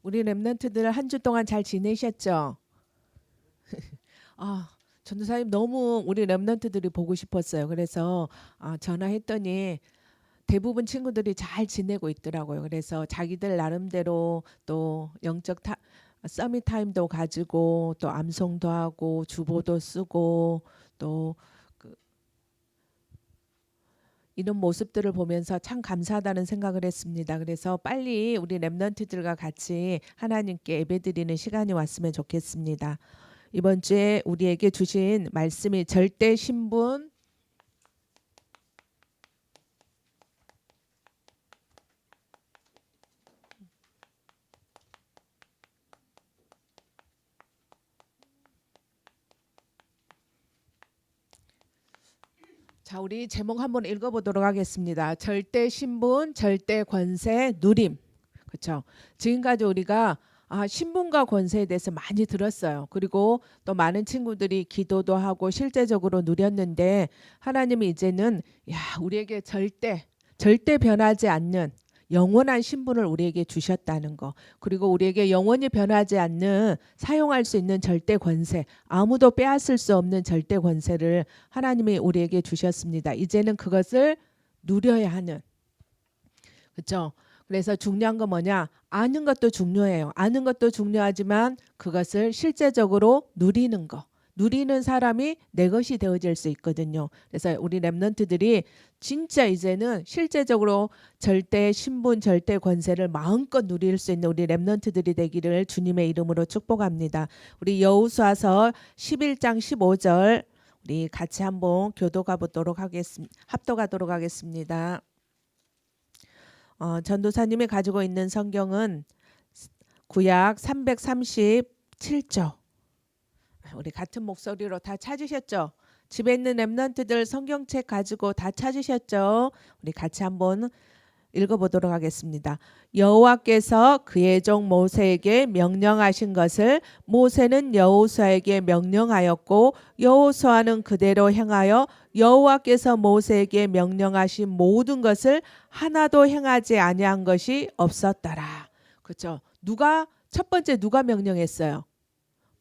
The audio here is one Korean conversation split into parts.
우리 랩런트들 한 주 동안 잘 지내셨죠? 아, 전도사님 너무 우리 랩런트들이 보고 싶었어요. 그래서 전화했더니 대부분 친구들이 잘 지내고 있더라고요. 그래서 자기들 나름대로 또 서밋 타임도 가지고 또 암송도 하고 주보도 쓰고 또 그 이런 모습들을 보면서 참 감사하다는 생각을 했습니다. 그래서 빨리 우리 랩런트들과 같이 하나님께 예배드리는 시간이 왔으면 좋겠습니다. 이번 주에 우리에게 주신 말씀이 절대 신분. 자, 우리 제목 한번 읽어보도록 하겠습니다. 절대 신분, 절대 권세, 누림. 그렇죠? 지금까지 우리가 신분과 권세에 대해서 많이 들었어요. 그리고 또 많은 친구들이 기도도 하고 실제적으로 누렸는데 하나님이 이제는 우리에게 절대 변하지 않는 영원한 신분을 우리에게 주셨다는 거. 그리고 우리에게 영원히 변하지 않는 사용할 수 있는 절대 권세, 아무도 빼앗을 수 없는 절대 권세를 하나님이 우리에게 주셨습니다. 이제는 그것을 누려야 하는. 그렇죠? 그래서 중요한 건 뭐냐? 아는 것도 중요해요. 아는 것도 중요하지만 그것을 실제적으로 누리는 거. 누리는 사람이 내 것이 되어질 수 있거든요. 그래서 우리 랩런트들이 진짜 이제는 실제적으로 절대 신분, 절대 권세를 마음껏 누릴 수 있는 우리 랩런트들이 되기를 주님의 이름으로 축복합니다. 우리 여호수아서 11장 15절 우리 같이 한번 합독하도록 하겠습니다. 전도사님이 가지고 있는 성경은 구약 337조. 우리 같은 목소리로 다 찾으셨죠? 집에 있는 랩런트들 성경책 가지고 다 찾으셨죠? 우리 같이 한번 읽어보도록 하겠습니다. 여호와께서 그의 종 모세에게 명령하신 것을 모세는 여호수아에게 명령하였고 여호수아는 그대로 행하여 여호와께서 모세에게 명령하신 모든 것을 하나도 행하지 아니한 것이 없었더라. 그렇죠? 첫 번째 누가 명령했어요?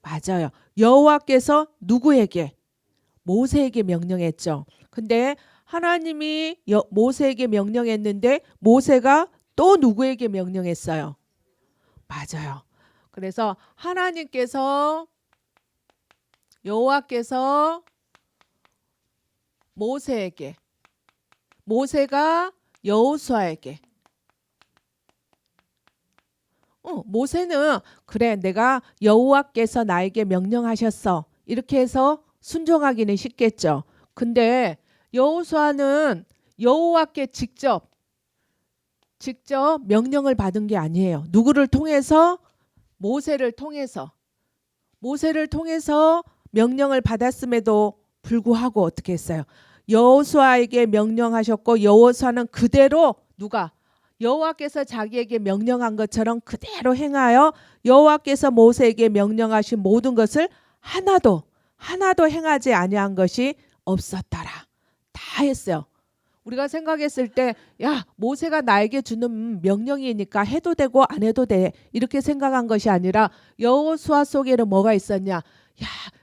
맞아요. 여호와께서 누구에게? 모세에게 명령했죠. 근데 하나님이 모세에게 명령했는데 모세가 또 누구에게 명령했어요? 맞아요. 그래서 여호와께서 모세에게, 모세가 여호수아에게. 모세는 그래 내가 여호와께서 나에게 명령하셨어 이렇게 해서 순종하기는 쉽겠죠. 근데 여호수아는 여호와께 직접 명령을 받은 게 아니에요. 누구를 통해서? 모세를 통해서 명령을 받았음에도 불구하고 어떻게 했어요? 여호수아에게 명령하셨고 여호수아는 그대로 여호와께서 자기에게 명령한 것처럼 그대로 행하여 여호와께서 모세에게 명령하신 모든 것을 하나도 행하지 아니한 것이 없었더라. 다 했어요. 우리가 생각했을 때 모세가 나에게 주는 명령이니까 해도 되고 안 해도 돼 이렇게 생각한 것이 아니라 여호수아 속에는 뭐가 있었냐?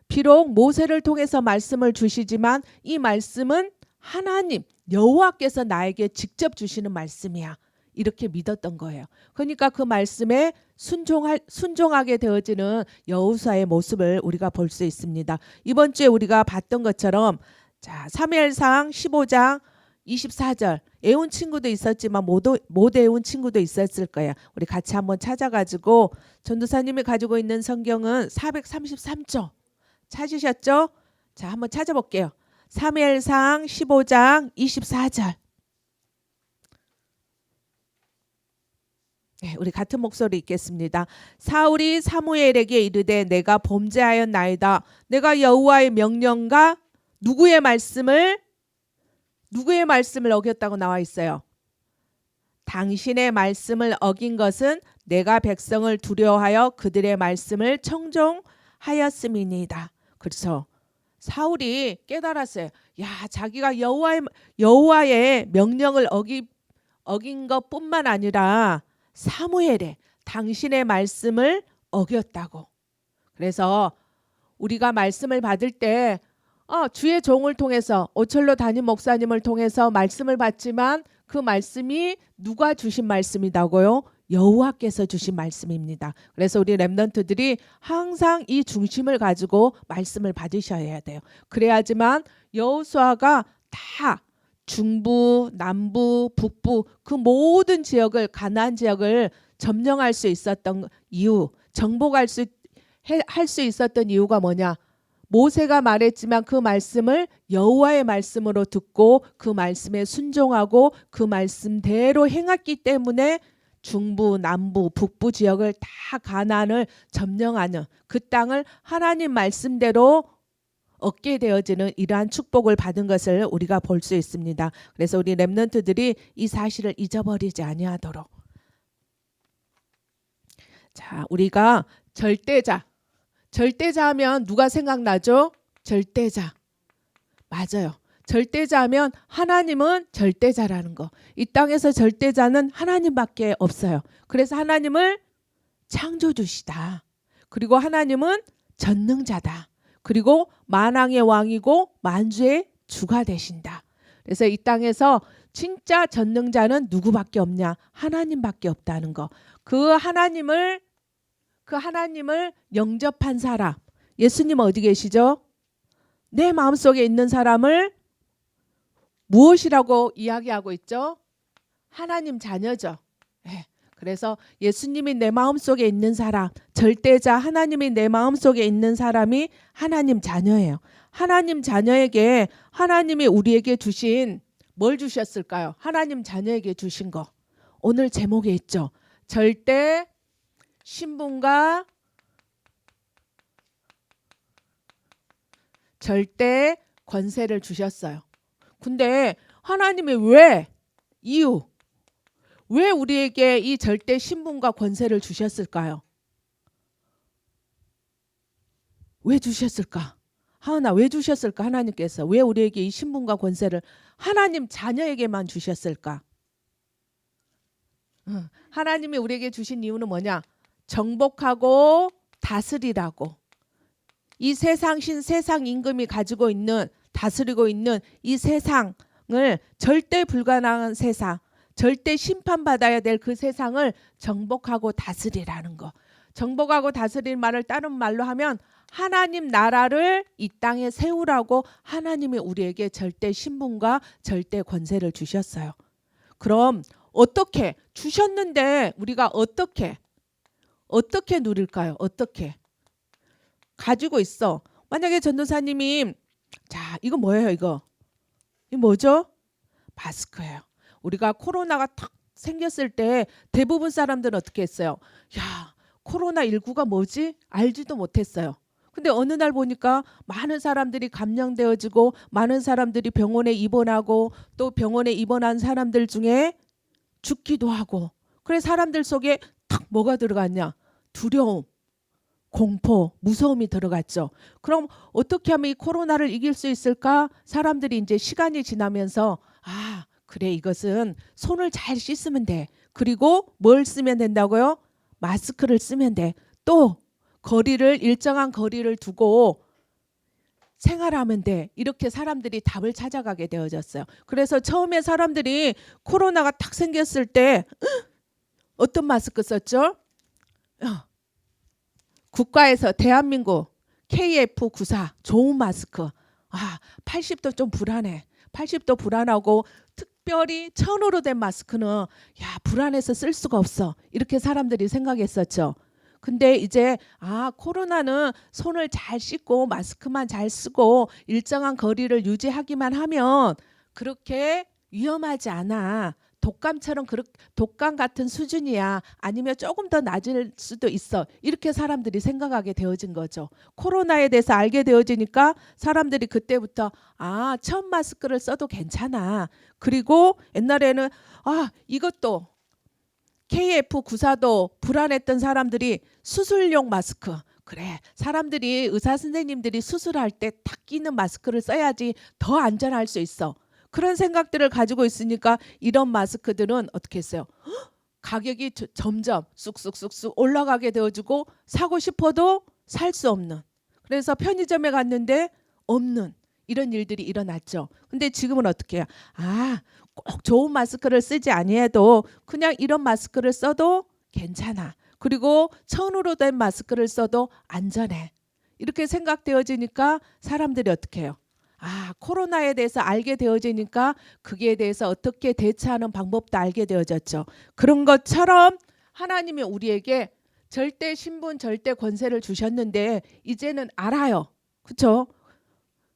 비록 모세를 통해서 말씀을 주시지만 이 말씀은 하나님 여호와께서 나에게 직접 주시는 말씀이야. 이렇게 믿었던 거예요. 그러니까 그 말씀에 순종하게 되어지는 여호수아의 모습을 우리가 볼 수 있습니다. 이번 주에 우리가 봤던 것처럼 사무엘상 15장 24절 애운 친구도 있었지만 못 애운 친구도 있었을 거예요. 우리 같이 한번 찾아가지고 전도사님이 가지고 있는 성경은 433조 찾으셨죠? 자, 한번 찾아볼게요. 사무엘상 15장 24절. 우리 같은 목소리 읽겠습니다. 사울이 사무엘에게 이르되 내가 범죄하였나이다. 내가 여호와의 명령과 누구의 말씀을 어겼다고 나와 있어요. 당신의 말씀을 어긴 것은 내가 백성을 두려워하여 그들의 말씀을 청종하였음이니이다. 그래서 사울이 깨달았어요. 자기가 여호와의 명령을 어긴 것뿐만 아니라 사무엘의 당신의 말씀을 어겼다고. 그래서 우리가 말씀을 받을 때 주의 종을 통해서 오철로 담임 목사님을 통해서 말씀을 받지만 그 말씀이 누가 주신 말씀이다고요? 여호와께서 주신 말씀입니다. 그래서 우리 렘넌트들이 항상 이 중심을 가지고 말씀을 받으셔야 돼요. 그래야지만 여호수아가 다 중부, 남부, 북부 그 모든 지역을 가나안 지역을 점령할 수 있었던 이유, 정복할 할 수 있었던 이유가 뭐냐? 모세가 말했지만 그 말씀을 여호와의 말씀으로 듣고 그 말씀에 순종하고 그 말씀대로 행했기 때문에 중부, 남부, 북부 지역을 다 가나안을 점령하는 그 땅을 하나님 말씀대로 얻게 되어지는 이러한 축복을 받은 것을 우리가 볼 수 있습니다. 그래서 우리 렘넌트들이 이 사실을 잊어버리지 아니하도록. 자, 우리가 절대자 하면 누가 생각나죠? 절대자. 맞아요. 절대자 하면 하나님은 절대자라는 거. 이 땅에서 절대자는 하나님밖에 없어요. 그래서 하나님을 창조주시다. 그리고 하나님은 전능자다. 그리고 만왕의 왕이고 만주의 주가 되신다. 그래서 이 땅에서 진짜 전능자는 누구밖에 없냐? 하나님밖에 없다는 거. 그 하나님을 영접한 사람. 예수님 어디 계시죠? 내 마음속에 있는 사람을 무엇이라고 이야기하고 있죠? 하나님 자녀죠. 네. 그래서 예수님이 내 마음속에 있는 사람, 절대자 하나님이 내 마음속에 있는 사람이 하나님 자녀예요. 하나님 자녀에게 하나님이 우리에게 주신 뭘 주셨을까요? 하나님 자녀에게 주신 거. 오늘 제목에 있죠. 절대 신분과 절대 권세를 주셨어요. 근데 하나님이 왜 우리에게 이 절대 신분과 권세를 주셨을까요? 왜 주셨을까? 하은아, 왜 주셨을까? 하나님께서 왜 우리에게 이 신분과 권세를 하나님 자녀에게만 주셨을까? 하나님이 우리에게 주신 이유는 뭐냐? 정복하고 다스리라고. 이 세상 임금이 가지고 있는 다스리고 있는 이 세상을 절대 불가능한 세상, 절대 심판받아야 될 그 세상을 정복하고 다스리라는 거. 정복하고 다스리는 말을 다른 말로 하면 하나님 나라를 이 땅에 세우라고 하나님이 우리에게 절대 신분과 절대 권세를 주셨어요. 그럼 어떻게 주셨는데 우리가 어떻게 누릴까요? 어떻게? 가지고 있어. 만약에 전도사님이 자, 이거 뭐예요? 이거 뭐죠? 마스크예요. 우리가 코로나가 탁 생겼을 때 대부분 사람들은 어떻게 했어요? 야, 코로나19가 뭐지? 알지도 못했어요. 근데 어느 날 보니까 많은 사람들이 감염되어지고 많은 사람들이 병원에 입원하고 또 병원에 입원한 사람들 중에 죽기도 하고. 그래 사람들 속에 탁 뭐가 들어갔냐? 두려움, 공포, 무서움이 들어갔죠. 그럼 어떻게 하면 이 코로나를 이길 수 있을까? 사람들이 이제 시간이 지나면서 그래 이것은 손을 잘 씻으면 돼. 그리고 뭘 쓰면 된다고요? 마스크를 쓰면 돼. 또 일정한 거리를 두고 생활하면 돼. 이렇게 사람들이 답을 찾아가게 되어졌어요. 그래서 처음에 사람들이 코로나가 탁 생겼을 때 어떤 마스크 썼죠? 국가에서 대한민국 KF94 좋은 마스크. 80도 좀 불안해. 80도 불안하고 특별히 천으로 된 마스크는 불안해서 쓸 수가 없어. 이렇게 사람들이 생각했었죠. 근데 이제 코로나는 손을 잘 씻고 마스크만 잘 쓰고 일정한 거리를 유지하기만 하면 그렇게 위험하지 않아. 독감 같은 수준이야. 아니면 조금 더 낮을 수도 있어. 이렇게 사람들이 생각하게 되어진 거죠. 코로나에 대해서 알게 되어지니까 사람들이 그때부터 처음 마스크를 써도 괜찮아. 그리고 옛날에는 이것도 KF94도 불안했던 사람들이 수술용 마스크. 그래, 사람들이 의사 선생님들이 수술할 때 탁 끼는 마스크를 써야지 더 안전할 수 있어. 그런 생각들을 가지고 있으니까 이런 마스크들은 어떻게 했어요? 가격이 점점 쑥쑥쑥쑥 올라가게 되어주고 사고 싶어도 살 수 없는, 그래서 편의점에 갔는데 없는 이런 일들이 일어났죠. 근데 지금은 어떻게 해요? 꼭 좋은 마스크를 쓰지 아니해도 그냥 이런 마스크를 써도 괜찮아. 그리고 천으로 된 마스크를 써도 안전해. 이렇게 생각되어지니까 사람들이 어떻게 해요? 코로나에 대해서 알게 되어지니까 그기에 대해서 어떻게 대처하는 방법도 알게 되어졌죠. 그런 것처럼 하나님이 우리에게 절대 신분, 절대 권세를 주셨는데 이제는 알아요. 그렇죠?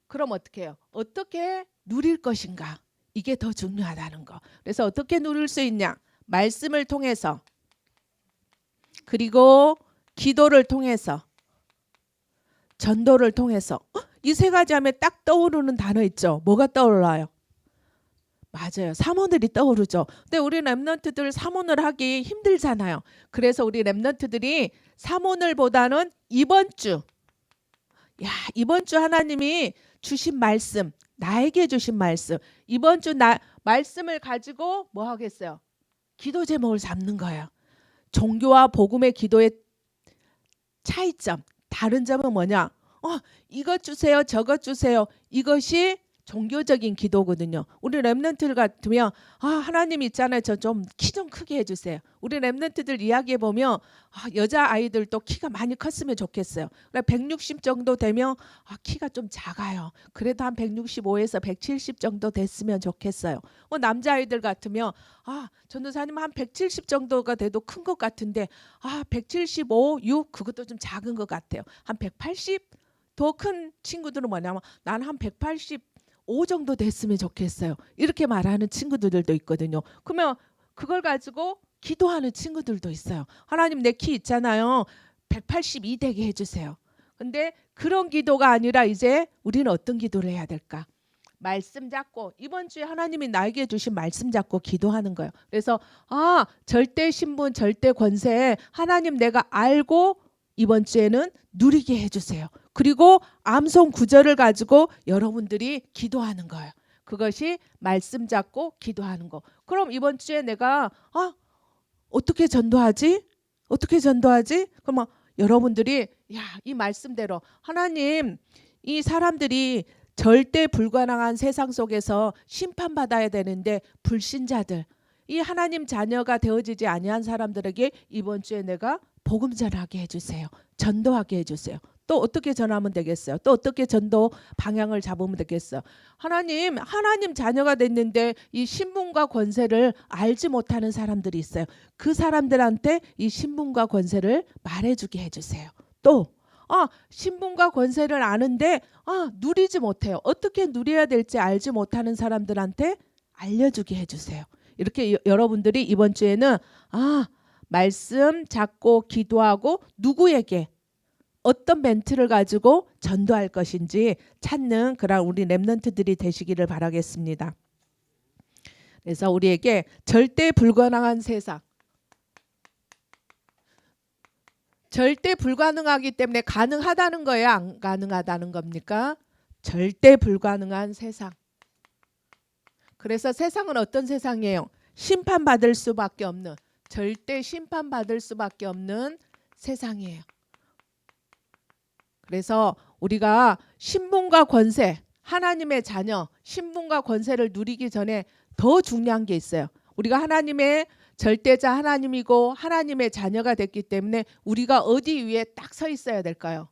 그럼 어떻게 해요? 어떻게 누릴 것인가? 이게 더 중요하다는 거. 그래서 어떻게 누릴 수 있냐? 말씀을 통해서, 그리고 기도를 통해서, 전도를 통해서. 이 세 가지 하면 딱 떠오르는 단어 있죠. 뭐가 떠올라요? 맞아요. 사모들이 떠오르죠. 근데 우리 랩런트들 사모를 하기 힘들잖아요. 그래서 우리 랩런트들이 사모늘보다는 이번 주 하나님이 주신 말씀, 나에게 주신 말씀, 이번 주 말씀을 가지고 뭐 하겠어요? 기도 제목을 잡는 거예요. 종교와 복음의 기도의 차이점, 다른 점은 뭐냐? 이것 주세요, 저것 주세요. 이것이 종교적인 기도거든요. 우리 랩런트들 같으면 하나님 있잖아요. 저 좀 키 좀 크게 해주세요. 우리 랩런트들 이야기해 보면 여자 아이들도 키가 많이 컸으면 좋겠어요. 160 정도 되면 키가 좀 작아요. 그래도 한 165에서 170 정도 됐으면 좋겠어요. 남자 아이들 같으면 전도사님 한 170 정도가 돼도 큰 것 같은데 175, 6 그것도 좀 작은 것 같아요. 한 180 더 큰 친구들은 뭐냐면 난 한 185 정도 됐으면 좋겠어요. 이렇게 말하는 친구들도 있거든요. 그러면 그걸 가지고 기도하는 친구들도 있어요. 하나님 내 키 있잖아요. 182 되게 해주세요. 근데 그런 기도가 아니라 이제 우리는 어떤 기도를 해야 될까? 말씀 잡고, 이번 주에 하나님이 나에게 주신 말씀 잡고 기도하는 거예요. 그래서 절대 신분, 절대 권세 하나님 내가 알고 이번 주에는 누리게 해주세요. 그리고 암송 구절을 가지고 여러분들이 기도하는 거예요. 그것이 말씀 잡고 기도하는 거. 그럼 이번 주에 내가 어떻게 전도하지? 어떻게 전도하지? 그러면 여러분들이 이 말씀대로 하나님, 이 사람들이 절대 불가능한 세상 속에서 심판받아야 되는데 불신자들, 이 하나님 자녀가 되어지지 아니한 사람들에게 이번 주에 내가 복음 전하게 해주세요. 전도하게 해주세요. 또 어떻게 전하면 되겠어요? 또 어떻게 전도 방향을 잡으면 되겠어요? 하나님 자녀가 됐는데 이 신분과 권세를 알지 못하는 사람들이 있어요. 그 사람들한테 이 신분과 권세를 말해주게 해주세요. 또 신분과 권세를 아는데 누리지 못해요. 어떻게 누려야 될지 알지 못하는 사람들한테 알려주게 해주세요. 이렇게 여러분들이 이번 주에는 말씀 잡고 기도하고 누구에게 어떤 멘트를 가지고 전도할 것인지 찾는 그런 우리 랩런트들이 되시기를 바라겠습니다. 그래서 우리에게 절대 불가능한 세상, 절대 불가능하기 때문에 가능하다는 거예요? 안 가능하다는 겁니까? 절대 불가능한 세상. 그래서 세상은 어떤 세상이에요? 심판받을 수밖에 없는, 절대 심판받을 수밖에 없는 세상이에요. 그래서 우리가 신분과 권세, 하나님의 자녀, 신분과 권세를 누리기 전에 더 중요한 게 있어요. 우리가 하나님의 절대자 하나님이고 하나님의 자녀가 됐기 때문에 우리가 어디 위에 딱 서 있어야 될까요?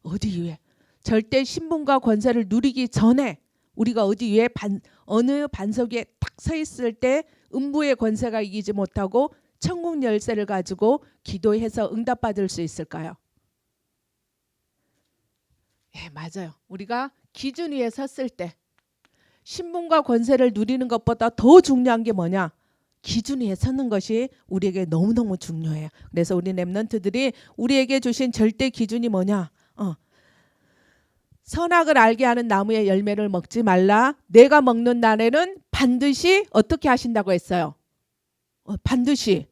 어디 위에? 절대 신분과 권세를 누리기 전에 우리가 어디 위에 어느 반석 위에 딱 서 있을 때 음부의 권세가 이기지 못하고 천국 열쇠를 가지고 기도해서 응답받을 수 있을까요? 맞아요. 우리가 기준 위에 섰을 때 신분과 권세를 누리는 것보다 더 중요한 게 뭐냐? 기준 위에 서는 것이 우리에게 너무너무 중요해요. 그래서 우리 랩런트들이 우리에게 주신 절대 기준이 뭐냐? 선악을 알게 하는 나무의 열매를 먹지 말라. 내가 먹는 날에는 반드시 어떻게 하신다고 했어요? 반드시.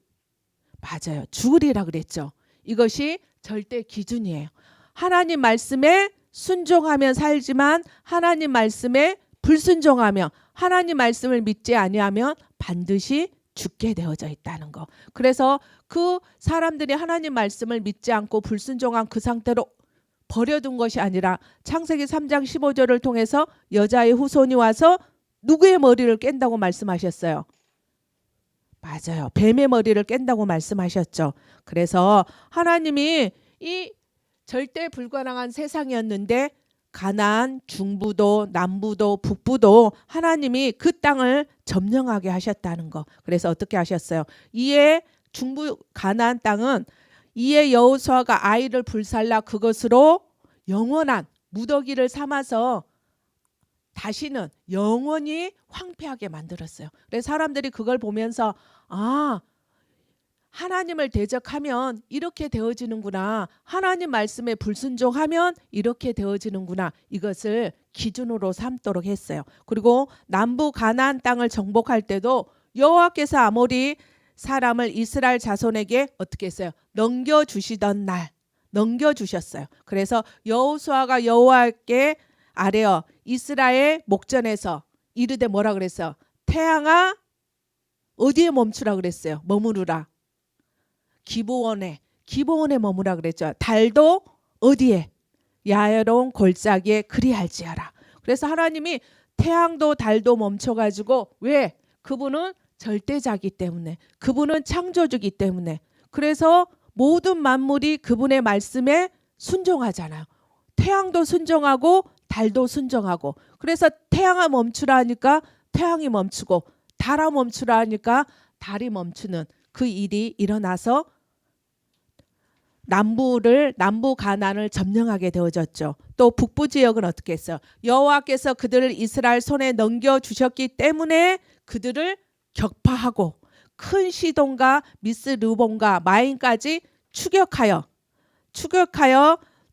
맞아요. 죽으리라 그랬죠. 이것이 절대 기준이에요. 하나님 말씀에 순종하면 살지만 하나님 말씀에 불순종하며 하나님 말씀을 믿지 아니하면 반드시 죽게 되어져 있다는 거. 그래서 그 사람들이 하나님 말씀을 믿지 않고 불순종한 그 상태로 버려둔 것이 아니라 창세기 3장 15절을 통해서 여자의 후손이 와서 누구의 머리를 깬다고 말씀하셨어요? 맞아요. 뱀의 머리를 깬다고 말씀하셨죠. 그래서 하나님이 이 절대 불가능한 세상이었는데 가나안, 중부도, 남부도, 북부도 하나님이 그 땅을 점령하게 하셨다는 거. 그래서 어떻게 하셨어요? 이에 중부 가나안 땅은 이에 여호수아가 아이를 불살라 그것으로 영원한 무더기를 삼아서 다시는 영원히 황폐하게 만들었어요. 그래서 사람들이 그걸 보면서 아, 하나님을 대적하면 이렇게 되어지는구나. 하나님 말씀에 불순종하면 이렇게 되어지는구나. 이것을 기준으로 삼도록 했어요. 그리고 남부 가나안 땅을 정복할 때도 여호와께서 아모리 사람을 이스라엘 자손에게 어떻게 했어요? 넘겨주시던 날 넘겨주셨어요. 그래서 여호수아가 여호와께 아뢰어 이스라엘 목전에서 이르되 뭐라 그랬어요? 태양아 어디에 멈추라 그랬어요? 머무르라. 기브온에 머무라 그랬죠. 달도 어디에? 야외로운 골짜기에 그리할지어라. 그래서 하나님이 태양도 달도 멈춰가지고 왜? 그분은 절대자기 때문에 그분은 창조주기 때문에 그래서 모든 만물이 그분의 말씀에 순종하잖아요. 태양도 순종하고 달도 순종하고 그래서 태양아 멈추라 하니까 태양이 멈추고 달아 멈추라 하니까 달이 멈추는 그 일이 일어나서 남부 가나안을 점령하게 되어졌죠. 또 북부 지역은 어떻게 했어요? 여호와께서 그들을 이스라엘 손에 넘겨주셨기 때문에 그들을 격파하고 큰 시돈과 미스르본과 마인까지 추격하여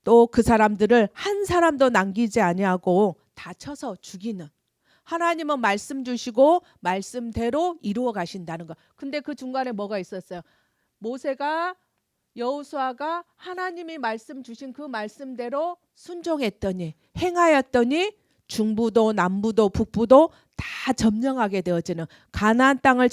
또 그 사람들을 한 사람도 남기지 아니하고 다 쳐서 죽이는 하나님은 말씀 주시고 말씀대로 이루어 가신다는 거. 근데 그 중간에 뭐가 있었어요? 모세가 여호수아가 하나님이 말씀 주신 그 말씀대로 순종했더니 행하였더니 중부도 남부도 북부도 다 점령하게 되어지는 가나안 땅을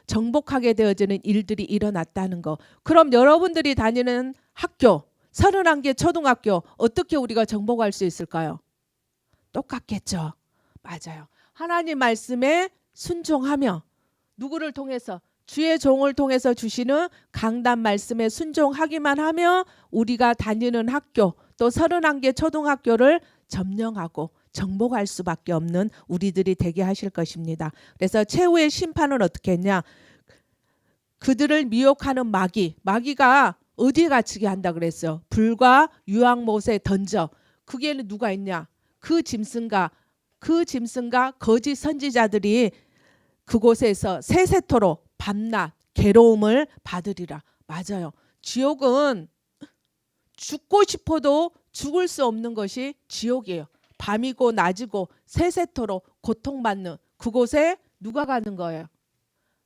정복하게 되어지는 일들이 일어났다는 거. 그럼 여러분들이 다니는 학교 31개 초등학교 어떻게 우리가 정복할 수 있을까요? 똑같겠죠. 맞아요. 하나님 말씀에 순종하며 누구를 통해서 주의 종을 통해서 주시는 강단 말씀에 순종하기만 하며 우리가 다니는 학교 또 31개 초등학교를 점령하고 정복할 수밖에 없는 우리들이 되게 하실 것입니다. 그래서 최후의 심판은 어떻게 했냐? 그들을 미혹하는 마귀가 어디에 갇히게 한다 그랬어요? 불과 유황못에 던져. 그게 누가 있냐? 그 짐승과 거짓 선지자들이 그곳에서 세세토록 밤낮 괴로움을 받으리라. 맞아요. 지옥은 죽고 싶어도 죽을 수 없는 것이 지옥이에요. 밤이고 낮이고 세세토록 고통받는 그곳에 누가 가는 거예요?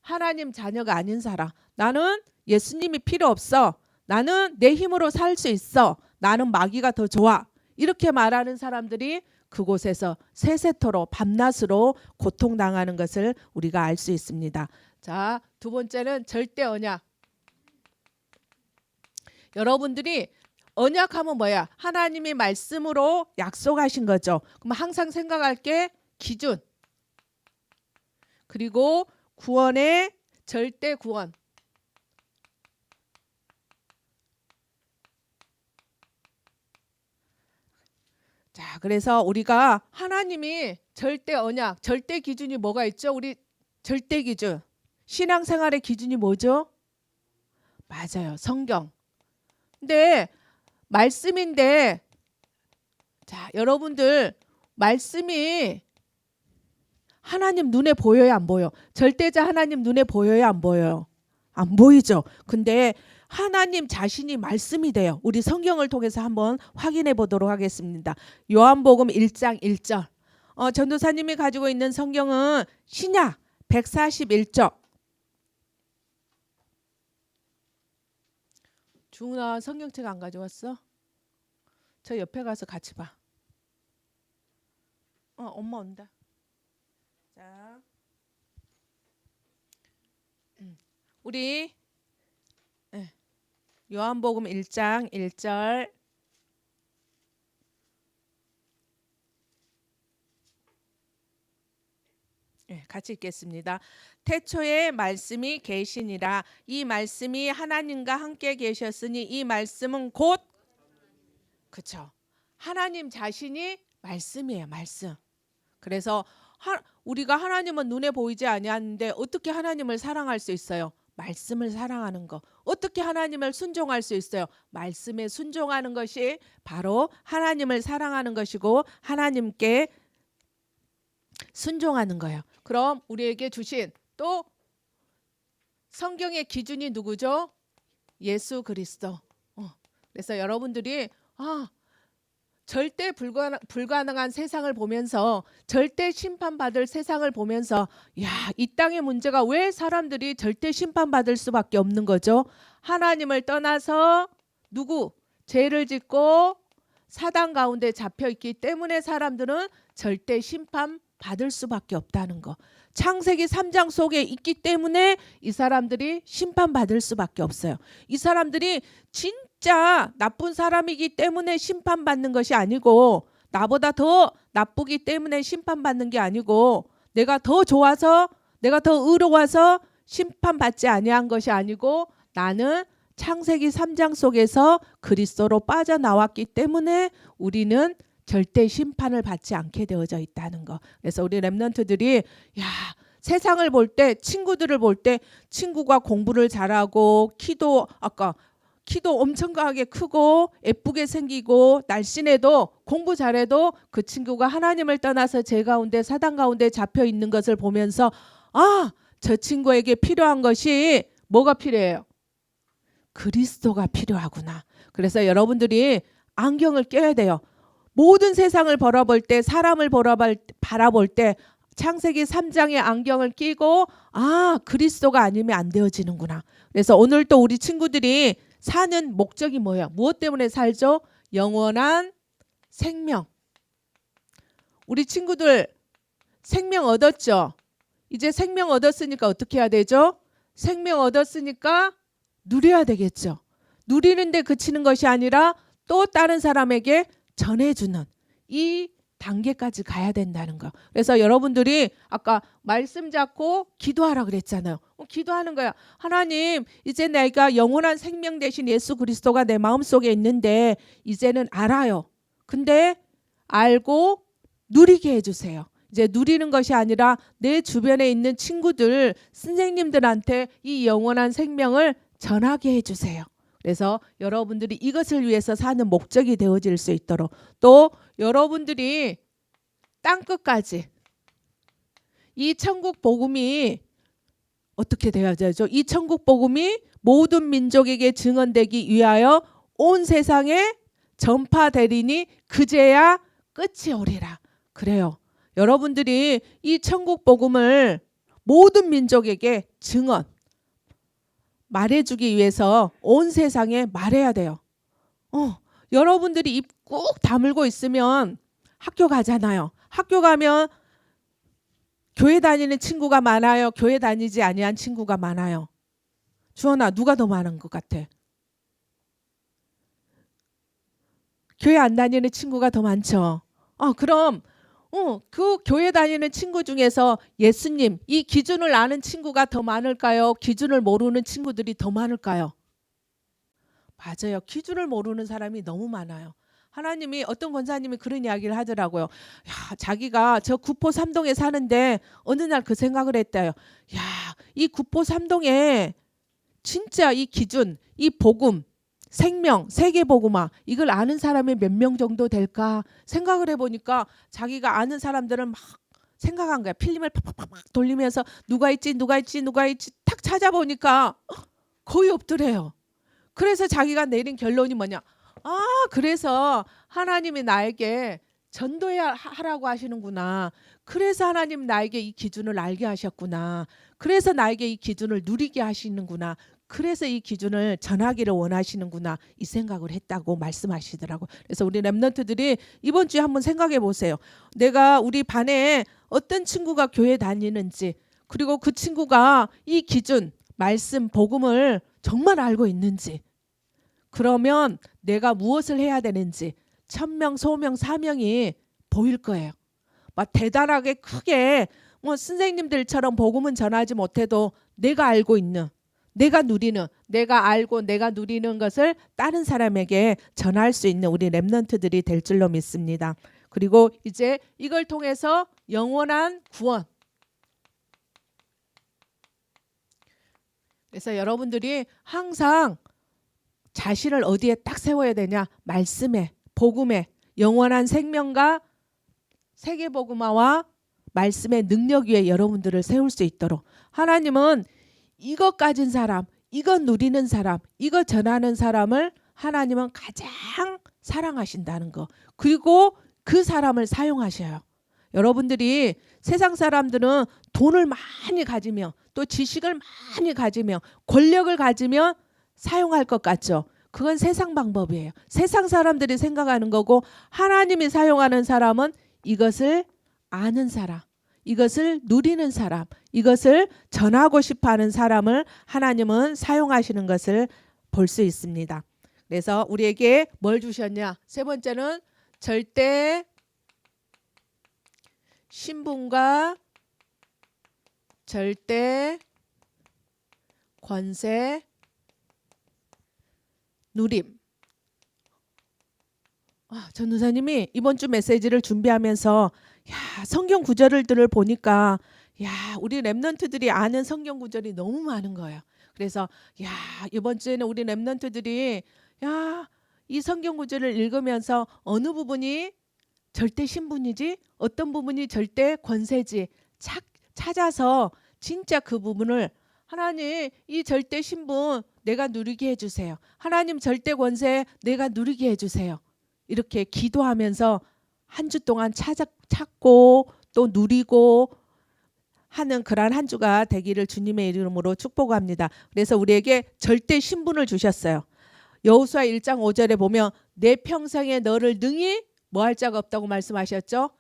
하나님 자녀가 아닌 사람. 나는 예수님이 필요 없어. 나는 내 힘으로 살 수 있어. 나는 마귀가 더 좋아. 이렇게 말하는 사람들이 그곳에서 세세토록 밤낮으로 고통당하는 것을 우리가 알 수 있습니다. 자, 두 번째는 절대 언약. 여러분들이 언약하면 뭐야? 하나님이 말씀으로 약속하신 거죠. 그럼 항상 생각할 게 기준. 그리고 구원의 절대 구원. 자, 그래서 우리가 하나님이 절대 언약, 절대 기준이 뭐가 있죠? 우리 절대 기준. 신앙생활의 기준이 뭐죠? 맞아요. 성경. 근데 말씀인데 자, 여러분들 말씀이 하나님 눈에 보여요, 안 보여? 절대자 하나님 눈에 보여요, 안 보여요? 안 보이죠. 근데 하나님 자신이 말씀이 돼요. 우리 성경을 통해서 한번 확인해 보도록 하겠습니다. 요한복음 1장 1절. 전도사님이 가지고 있는 성경은 신약 141쪽. 주은아 성경책 안 가져왔어? 저 옆에 가서 같이 봐. 엄마 온다. 자, 우리 요한복음 1장 1절 같이 읽겠습니다. 태초에 말씀이 계시니라. 이 말씀이 하나님과 함께 계셨으니 이 말씀은 곧 그렇죠. 하나님 자신이 말씀이에요. 말씀. 그래서 우리가 하나님은 눈에 보이지 아니하는데 어떻게 하나님을 사랑할 수 있어요? 말씀을 사랑하는 거. 어떻게 하나님을 순종할 수 있어요? 말씀에 순종하는 것이 바로 하나님을 사랑하는 것이고 하나님께 순종하는 거예요. 그럼 우리에게 주신 또 성경의 기준이 누구죠? 예수 그리스도. 그래서 여러분들이 절대 불가능한 세상을 보면서 절대 심판받을 세상을 보면서 이 땅의 문제가 왜 사람들이 절대 심판받을 수밖에 없는 거죠? 하나님을 떠나서 죄를 짓고 사단 가운데 잡혀 있기 때문에 사람들은 절대 심판받을 수밖에 없다는 거. 창세기 3장 속에 있기 때문에 이 사람들이 심판받을 수밖에 없어요. 이 사람들이 진짜 나쁜 사람이기 때문에 심판받는 것이 아니고 나보다 더 나쁘기 때문에 심판받는 게 아니고 내가 더 좋아서 내가 더 의로워서 심판받지 아니한 것이 아니고 나는 창세기 3장 속에서 그리스도로 빠져나왔기 때문에 우리는 절대 심판을 받지 않게 되어져 있다는 거. 그래서 우리 렘넌트들이 세상을 볼 때 친구들을 볼 때 친구가 공부를 잘하고 키도 엄청 강하게 크고 예쁘게 생기고 날씬해도 공부 잘해도 그 친구가 하나님을 떠나서 죄 가운데 사단 가운데 잡혀 있는 것을 보면서 저 친구에게 필요한 것이 뭐가 필요해요? 그리스도가 필요하구나. 그래서 여러분들이 안경을 껴야 돼요. 모든 세상을 바라볼 때 사람을 바라볼 때 창세기 3장의 안경을 끼고 그리스도가 아니면 안 되어지는구나. 그래서 오늘 또 우리 친구들이 사는 목적이 뭐예요? 무엇 때문에 살죠? 영원한 생명. 우리 친구들 생명 얻었죠? 이제 생명 얻었으니까 어떻게 해야 되죠? 생명 얻었으니까 누려야 되겠죠. 누리는데 그치는 것이 아니라 또 다른 사람에게 전해주는 이 단계까지 가야 된다는 거. 그래서 여러분들이 아까 말씀 잡고 기도하라 그랬잖아요. 기도하는 거야. 하나님, 이제 내가 영원한 생명 되신 예수 그리스도가 내 마음속에 있는데 이제는 알아요. 근데 알고 누리게 해주세요. 이제 누리는 것이 아니라 내 주변에 있는 친구들, 선생님들한테 이 영원한 생명을 전하게 해주세요. 그래서 여러분들이 이것을 위해서 사는 목적이 되어질 수 있도록 또 여러분들이 땅끝까지 이 천국 복음이 어떻게 되어야 되죠? 이 천국 복음이 모든 민족에게 증언되기 위하여 온 세상에 전파되리니 그제야 끝이 오리라. 그래요. 여러분들이 이 천국 복음을 모든 민족에게 증언 말해주기 위해서 온 세상에 말해야 돼요. 여러분들이 입 꾹 다물고 있으면 학교 가잖아요. 학교 가면 교회 다니는 친구가 많아요. 교회 다니지 아니한 친구가 많아요. 주원아, 누가 더 많은 것 같아? 교회 안 다니는 친구가 더 많죠. 그럼 그 교회 다니는 친구 중에서 예수님 이 기준을 아는 친구가 더 많을까요? 기준을 모르는 친구들이 더 많을까요? 맞아요. 기준을 모르는 사람이 너무 많아요. 하나님이 어떤 권사님이 그런 이야기를 하더라고요. 자기가 저 구포 3동에 사는데 어느 날 그 생각을 했대요. 이 구포 3동에 진짜 이 기준, 이 복음, 생명, 세계복음화 이걸 아는 사람이 몇 명 정도 될까 생각을 해보니까 자기가 아는 사람들은 막 생각한 거야. 필름을 팍팍팍 돌리면서 누가 있지 탁 찾아보니까 거의 없더래요. 그래서 자기가 내린 결론이 뭐냐? 그래서 하나님이 나에게 전도하라고 하시는구나. 그래서 하나님 나에게 이 기준을 알게 하셨구나. 그래서 나에게 이 기준을 누리게 하시는구나. 그래서 이 기준을 전하기를 원하시는구나. 이 생각을 했다고 말씀하시더라고요. 그래서 우리 렘넌트들이 이번 주에 한번 생각해 보세요. 내가 우리 반에 어떤 친구가 교회 다니는지 그리고 그 친구가 이 기준 말씀 복음을 정말 알고 있는지, 그러면 내가 무엇을 해야 되는지 천명 소명 사명이 보일 거예요. 막 대단하게 크게 뭐 선생님들처럼 복음은 전하지 못해도 내가 알고 있는, 내가 누리는, 내가 알고 내가 누리는 것을 다른 사람에게 전할 수 있는 우리 렘넌트들이 될 줄로 믿습니다. 그리고 이제 이걸 통해서 영원한 구원. 그래서 여러분들이 항상 자신을 어디에 딱 세워야 되냐? 말씀에, 복음에, 영원한 생명과 세계복음화와 말씀의 능력 위에 여러분들을 세울 수 있도록, 하나님은 이것 가진 사람, 이것 누리는 사람, 이것 전하는 사람을 하나님은 가장 사랑하신다는 거. 그리고 그 사람을 사용하셔요. 여러분들이 세상 사람들은 돈을 많이 가지며 또 지식을 많이 가지며 권력을 가지며 사용할 것 같죠. 그건 세상 방법이에요. 세상 사람들이 생각하는 거고, 하나님이 사용하는 사람은 이것을 아는 사람, 이것을 누리는 사람, 이것을 전하고 싶어하는 사람을 하나님은 사용하시는 것을 볼 수 있습니다. 그래서 우리에게 뭘 주셨냐? 세 번째는 절대 신분과 절대 권세 누림. 전도사님이 이번 주 메시지를 준비하면서 성경 구절들을 보니까 우리 렘넌트들이 아는 성경 구절이 너무 많은 거예요. 그래서 이번 주에는 우리 렘넌트들이 이 성경 구절을 읽으면서 어느 부분이 절대 신분이지, 어떤 부분이 절대 권세지 찾아서 진짜 그 부분을, 하나님 이 절대 신분 내가 누리게 해주세요. 하나님 절대 권세 내가 누리게 해주세요. 이렇게 기도하면서 한 주 동안 찾고 또 누리고 하는 그러한 한 주가 되기를 주님의 이름으로 축복합니다. 그래서 우리에게 절대 신분을 주셨어요. 여호수아 1장 5절에 보면 내 평생에 너를 능히 뭐 할 자가 없다고 말씀하셨죠?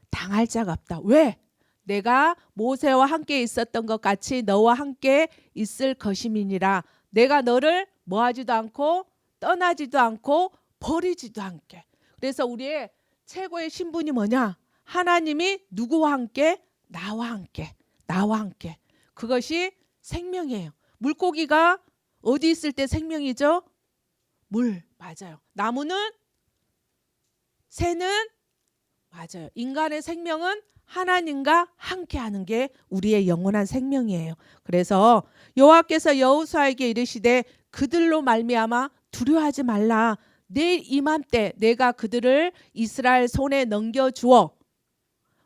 당할 자가 없다. 왜? 내가 모세와 함께 있었던 것 같이 너와 함께 있을 것임이니라. 내가 너를 뭐하지도 않고 떠나지도 않고 버리지도 않게. 그래서 우리의 최고의 신분이 뭐냐? 하나님이 누구와 함께? 나와 함께. 나와 함께. 그것이 생명이에요. 물고기가 어디 있을 때 생명이죠? 물. 맞아요. 나무는, 새는, 맞아요. 인간의 생명은 하나님과 함께하는 게 우리의 영원한 생명이에요. 그래서 여호와께서 여호수아에게 이르시되 그들로 말미암아 두려워하지 말라. 내일 이맘때 내가 그들을 이스라엘 손에 넘겨주어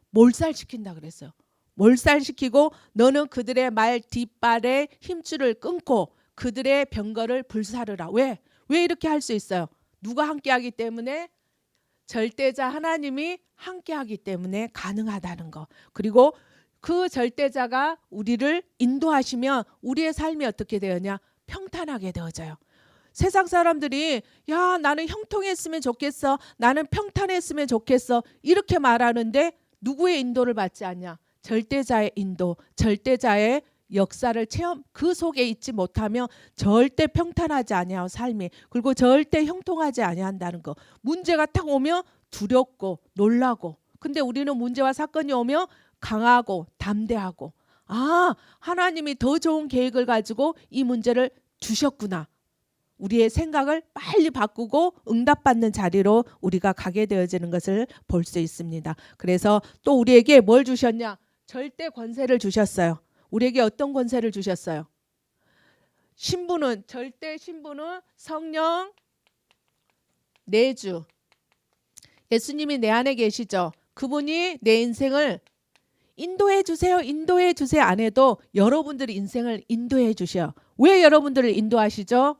몰살시킨다 그랬어요. 몰살시키고 너는 그들의 말 뒷발에 힘줄을 끊고 그들의 병거를 불사르라. 왜 이렇게 할 수 있어요? 누가 함께하기 때문에? 절대자 하나님이 함께하기 때문에 가능하다는 거. 그리고 그 절대자가 우리를 인도하시면 우리의 삶이 어떻게 되었냐? 평탄하게 되어져요. 세상 사람들이 나는 형통했으면 좋겠어, 나는 평탄했으면 좋겠어 이렇게 말하는데 누구의 인도를 받지 않냐? 절대자의 인도, 절대자의 역사를 체험, 그 속에 있지 못하면 절대 평탄하지 아니하고 삶이, 그리고 절대 형통하지 아니한다는 거. 문제가 딱 오면 두렵고 놀라고, 근데 우리는 문제와 사건이 오면 강하고 담대하고, 하나님이 더 좋은 계획을 가지고 이 문제를 주셨구나. 우리의 생각을 빨리 바꾸고 응답받는 자리로 우리가 가게 되어지는 것을 볼 수 있습니다. 그래서 또 우리에게 뭘 주셨냐? 절대 권세를 주셨어요. 우리에게 어떤 권세를 주셨어요? 신분은, 절대 신분은 성령 내주. 예수님이 내 안에 계시죠. 그분이 내 인생을 인도해 주세요, 인도해 주세요 안 해도 여러분들이 인생을 인도해 주셔. 왜 여러분들을 인도하시죠?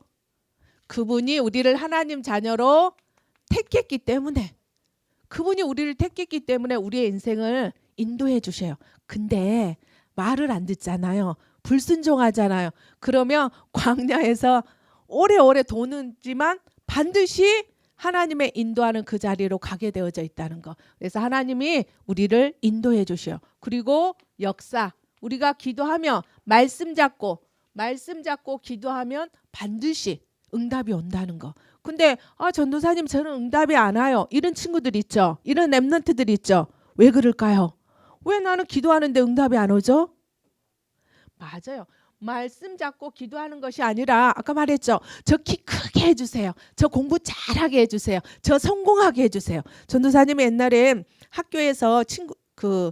그분이 우리를 하나님 자녀로 택했기 때문에, 그분이 우리를 택했기 때문에 우리의 인생을 인도해 주셔요. 근데 말을 안 듣잖아요. 불순종하잖아요. 그러면 광야에서 오래오래 도는지만 반드시 하나님의 인도하는 그 자리로 가게 되어져 있다는 거. 그래서 하나님이 우리를 인도해 주셔. 그리고 역사, 우리가 기도하며 말씀 잡고 말씀 잡고 기도하면 반드시 응답이 온다는 거. 근데 전도사님 저는 응답이 안 와요. 이런 친구들 있죠. 이런 랩런트들 있죠. 왜 그럴까요? 왜 나는 기도하는데 응답이 안 오죠? 맞아요. 말씀 잡고 기도하는 것이 아니라 아까 말했죠. 저 키 크게 해주세요. 저 공부 잘하게 해주세요. 저 성공하게 해주세요. 전도사님이 옛날에 학교에서 그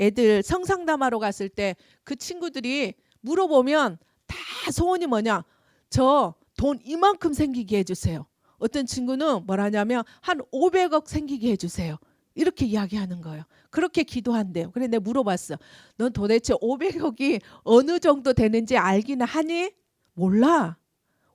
애들 성상담하러 갔을 때 그 친구들이 물어보면 다 소원이 뭐냐? 저 돈 이만큼 생기게 해주세요. 어떤 친구는 뭐라냐면 한 500억 생기게 해주세요. 이렇게 이야기하는 거예요. 그렇게 기도한대요. 그래 내가 물어봤어. 넌 도대체 500억이 어느 정도 되는지 알기는 하니? 몰라.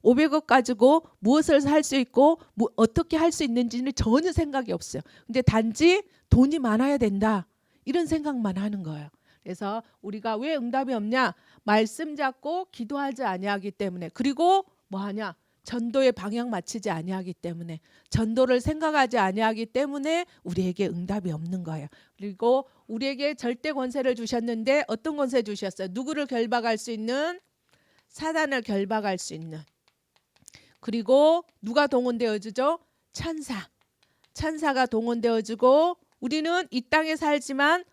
500억 가지고 무엇을 할 수 있고 어떻게 할 수 있는지는 전혀 생각이 없어요. 근데 단지 돈이 많아야 된다. 이런 생각만 하는 거예요. 그래서 우리가 왜 응답이 없냐? 말씀 잡고 기도하지 아니하기 때문에. 그리고 뭐하냐? 전도의 방향 맞추지 아니하기 때문에, 전도를 생각하지 아니하기 때문에 우리에게 응답이 없는 거예요. 그리고 우리에게 절대 권세를 주셨는데 어떤 권세 주셨어요? 누구를 결박할 수 있는? 사단을 결박할 수 있는. 그리고 누가 동원되어지죠? 천사. 천사가 동원되어지고 우리는 이 땅에 살지만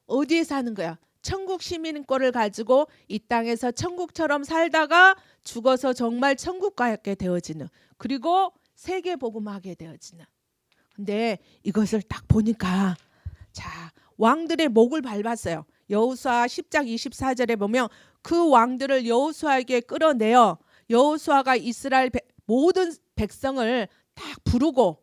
어디에 사는 거야? 천국 시민권을 가지고 이 땅에서 천국처럼 살다가 죽어서 정말 천국 가게 되어지는, 그리고 세계 복음하게 되어지는. 근데 이것을 딱 보니까 자, 왕들의 목을 밟았어요. 여호수아 10장 24절에 보면 그 왕들을 여호수아에게 끌어내어 여호수아가 이스라엘 모든 백성을 딱 부르고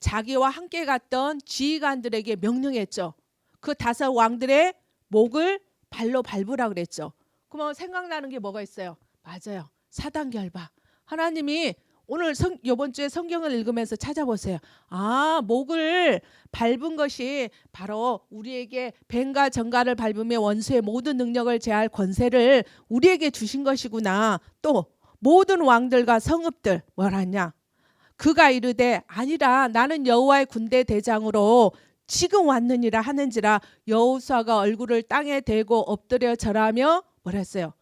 자기와 함께 갔던 지휘관들에게 명령했죠. 그 5 왕들의 목을 발로 밟으라 그랬죠. 그러면 생각나는 게 뭐가 있어요? 맞아요. 사단 결박. 하나님이 오늘 이번 주에 성경을 읽으면서 찾아보세요. 목을 밟은 것이 바로 우리에게 뱀과 정갈을 밟으며 원수의 모든 능력을 제할 권세를 우리에게 주신 것이구나. 또 모든 왕들과 성읍들 뭐라냐? 그가 이르되 아니라 나는 여호와의 군대 대장으로 지금 왔느니라 하는지라. 여호수아가 얼굴을 땅에 대고 엎드려 절하며 뭐라 했어요?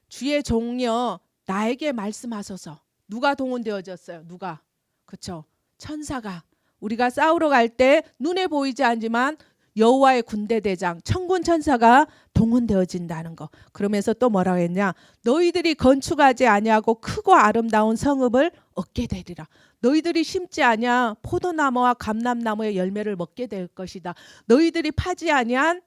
주의 종이여 나에게 말씀하소서. 누가 동원되어졌어요? 누가? 그렇죠. 천사가. 우리가 싸우러 갈 때 눈에 보이지 않지만 여호와의 군대 대장 천군 천사가 동원되어진다는 거. 그러면서 또 뭐라고 했냐? 너희들이 건축하지 아니하고 크고 아름다운 성읍을 얻게 되리라. 너희들이 심지 아니하 포도나무와 감람나무의 열매를 먹게 될 것이다. 너희들이 파지 아니한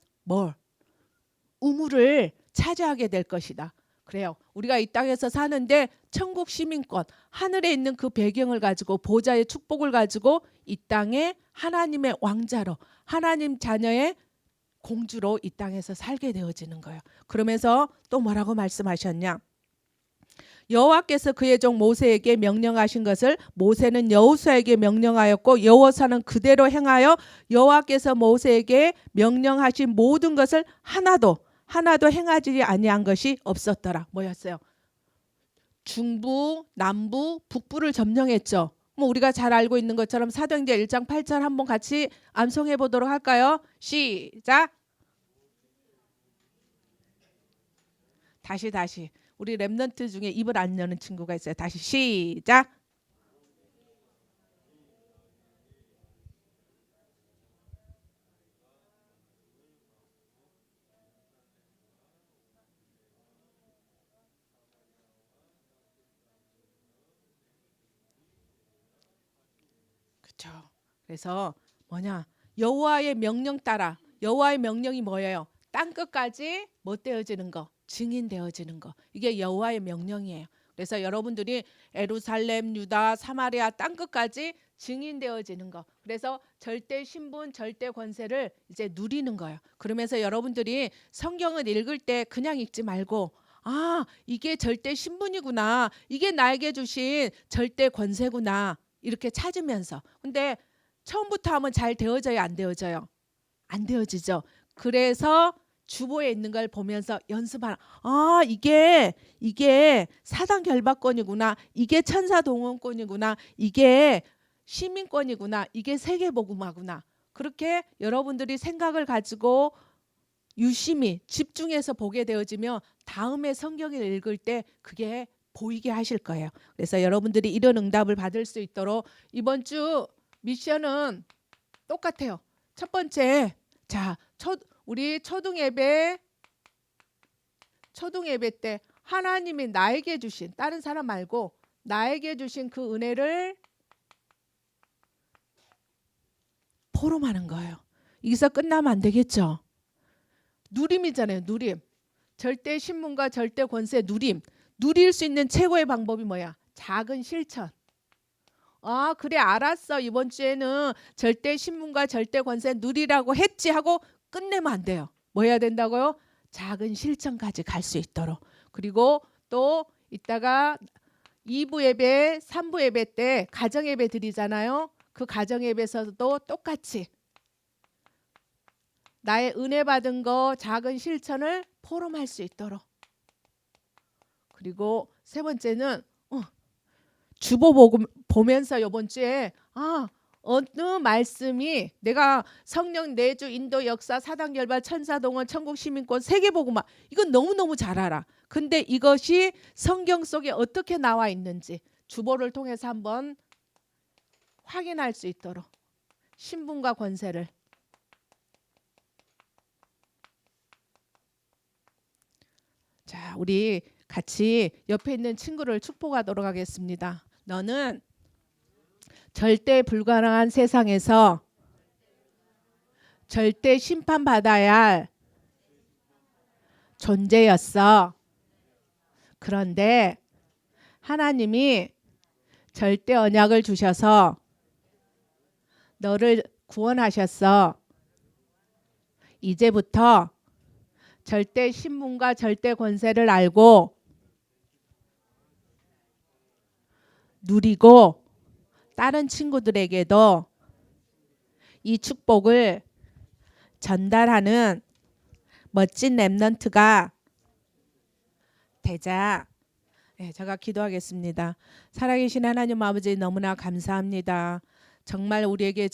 우물을 차지하게 될 것이다. 그래요. 우리가 이 땅에서 사는데 천국 시민권, 하늘에 있는 그 배경을 가지고 보좌의 축복을 가지고 이 땅에 하나님의 왕자로, 하나님 자녀의 공주로 이 땅에서 살게 되어지는 거예요. 그러면서 또 뭐라고 말씀하셨냐? 여호와께서 그의 종 모세에게 명령하신 것을 모세는 여호수아에게 명령하였고 여호수아는 그대로 행하여 여호와께서 모세에게 명령하신 모든 것을 하나도 행하지 아니한 것이 없었더라. 뭐였어요? 중부, 남부, 북부를 점령했죠. 우리가 잘 알고 있는 것처럼 사도행전 1장 8절 한번 같이 암송해 보도록 할까요? 시작. 다시. 우리 랩런트 중에 입을 안 여는 친구가 있어요. 다시 시작. 그렇죠. 그래서 뭐냐? 여호와의 명령 따라. 여호와의 명령이 뭐예요? 땅 끝까지 뭐 되어지는 거? 증인되어지는 거. 이게 여호와의 명령이에요. 그래서 여러분들이 예루살렘, 유다, 사마리아 땅 끝까지 증인되어지는 거. 그래서 절대 신분, 절대 권세를 이제 누리는 거예요. 그러면서 여러분들이 성경을 읽을 때 그냥 읽지 말고 이게 절대 신분이구나. 이게 나에게 주신 절대 권세구나. 이렇게 찾으면서. 근데 처음부터 하면 잘 되어져요? 안 되어져요? 안 되어지죠. 그래서 주보에 있는 걸 보면서 연습하라. 이게 사단 결박권이구나. 이게 천사 동원권이구나. 이게 시민권이구나. 이게 세계복음화구나. 그렇게 여러분들이 생각을 가지고 유심히 집중해서 보게 되어지면 다음에 성경을 읽을 때 그게 보이게 하실 거예요. 그래서 여러분들이 이런 응답을 받을 수 있도록 이번 주 미션은 똑같아요. 첫 번째, 자, 우리 초등 예배 때 하나님이 나에게 주신, 다른 사람 말고 나에게 주신 그 은혜를 포럼하는 거예요. 여기서 끝나면 안 되겠죠. 누림이잖아요. 누림. 절대 신분과 절대 권세 누림. 누릴 수 있는 최고의 방법이 뭐야? 작은 실천. 아, 그래 알았어. 이번 주에는 절대 신분과 절대 권세 누리라고 했지 하고 끝내면 안 돼요. 뭐 해야 된다고요? 작은 실천까지 갈 수 있도록. 그리고 또 이따가 2부 예배, 3부 예배 때 가정 예배 드리잖아요. 그 가정 예배에서도 똑같이 나의 은혜 받은 거 작은 실천을 포럼할 수 있도록. 그리고 세 번째는 주보 보면서 이번 주에 어느 말씀이 내가 성령 내주 인도 역사 사단 결발 천사 동원 천국 시민권 세계복음화 이건 너무너무 잘 알아. 근데 이것이 성경 속에 어떻게 나와 있는지 주보를 통해서 한번 확인할 수 있도록 신분과 권세를. 자, 우리 같이 옆에 있는 친구를 축복하도록 하겠습니다. 너는 절대 불가능한 세상에서 절대 심판받아야 할 존재였어. 그런데 하나님이 절대 언약을 주셔서 너를 구원하셨어. 이제부터 절대 신분과 절대 권세를 알고 누리고 다른 친구들에게도 이 축복을 전달하는 멋진 렘넌트가 되자. 네, 제가 기도하겠습니다. 살아계신 하나님 아버지 너무나 감사합니다. 정말 우리에게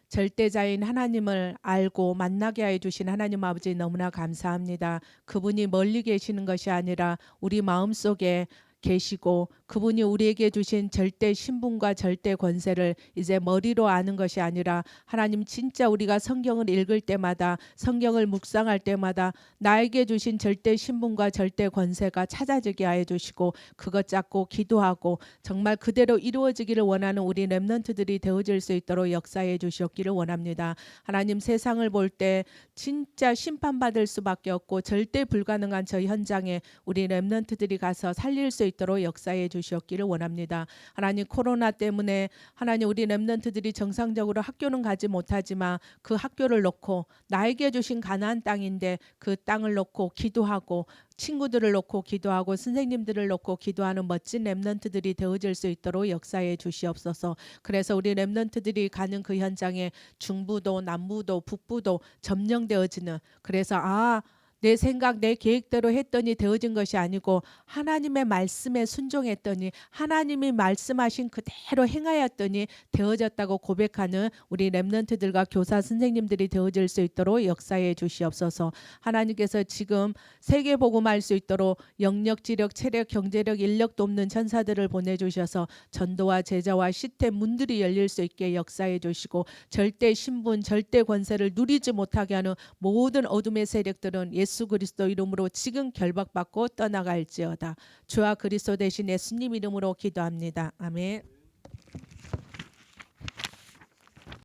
절대자인 하나님을 알고 만나게 해 주신 하나님 아버지 너무나 감사합니다. 그분이 멀리 계시는 것이 아니라 우리 마음속에 계시고 그분이 우리에게 주신 절대 신분과 절대 권세를 이제 머리로 아는 것이 아니라 하나님 진짜 우리가 성경을 읽을 때마다 성경을 묵상할 때마다 나에게 주신 절대 신분과 절대 권세가 찾아지게 해 주시고 그것 잡고 기도하고 정말 그대로 이루어지기를 원하는 우리 렘넌트들이 되어질 수 있도록 역사해 주시옵기를 원합니다. 하나님 세상을 볼 때 진짜 심판받을 수밖에 없고 절대 불가능한 저 현장에 우리 렘넌트들이 가서 살릴 수 있도록 역사해 주시옵기를 원합니다. 하나님 코로나 때문에 하나님 우리 렘넌트들이 정상적으로 학교는 가지 못하지만 그 학교를 놓고 나에게 주신 가나안 땅인데 그 땅을 놓고 기도하고 친구들을 놓고 기도하고 선생님들을 놓고 기도하는 멋진 렘넌트들이 되어질 수 있도록 역사해 주시옵소서. 그래서 우리 렘넌트들이 가는 그 현장에 중부도 남부도 북부도 점령되어지는 그래서 내 생각 내 계획대로 했더니 되어진 것이 아니고 하나님의 말씀에 순종했더니 하나님이 말씀하신 그대로 행하였더니 되어졌다고 고백하는 우리 렘넌트들과 교사 선생님들이 되어질 수 있도록 역사해 주시옵소서. 하나님께서 지금 세계복음할 수 있도록 영력, 지력, 체력, 경제력, 인력도 없는 천사들을 보내주셔서 전도와 제자와 시대 문들이 열릴 수 있게 역사해 주시고 절대 신분, 절대 권세를 누리지 못하게 하는 모든 어둠의 세력들은 예수 그리스도 이름으로 지금 결박받고 떠나갈지어다. 주와 그리스도 대신 예수님 이름으로 기도합니다. 아멘.